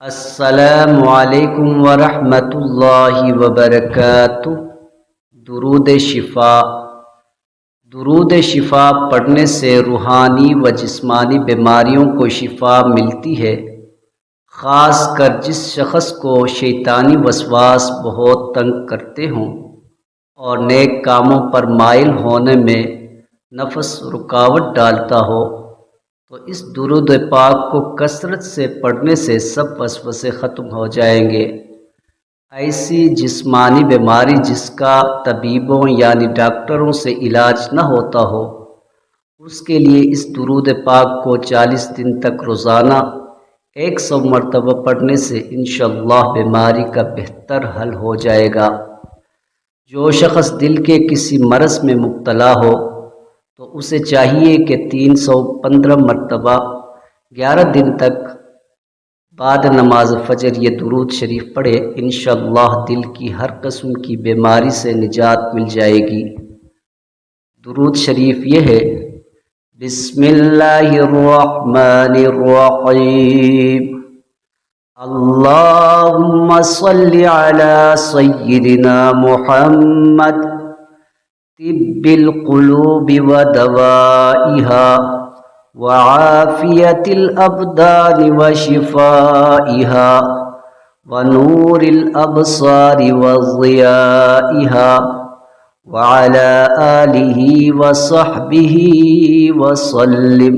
السلام علیکم ورحمۃ اللہ وبرکاتہ۔ درود شفا پڑھنے سے روحانی و جسمانی بیماریوں کو شفا ملتی ہے، خاص کر جس شخص کو شیطانی وسواس بہت تنگ کرتے ہوں اور نیک کاموں پر مائل ہونے میں نفس رکاوٹ ڈالتا ہو، تو اس درود پاک کو کثرت سے پڑھنے سے سب وسوسے ختم ہو جائیں گے۔ ایسی جسمانی بیماری جس کا طبیبوں یعنی ڈاکٹروں سے علاج نہ ہوتا ہو، اس کے لیے اس درود پاک کو 40 دن تک روزانہ 100 مرتبہ پڑھنے سے انشاءاللہ بیماری کا بہتر حل ہو جائے گا۔ جو شخص دل کے کسی مرض میں مبتلا ہو تو اسے چاہیے کہ 315 مرتبہ 11 دن تک بعد نماز فجر یہ درود شریف پڑھے، انشاءاللہ دل کی ہر قسم کی بیماری سے نجات مل جائے گی۔ درود شریف یہ ہے: بسم اللہ الرحمن الرحیم، اللہم صلی علی سیدنا محمد طب القلوب ودوائها وعافیت الابدان وشفائها ونور الابصار وضیائها وعلى آلہ وصحبہ وسلم۔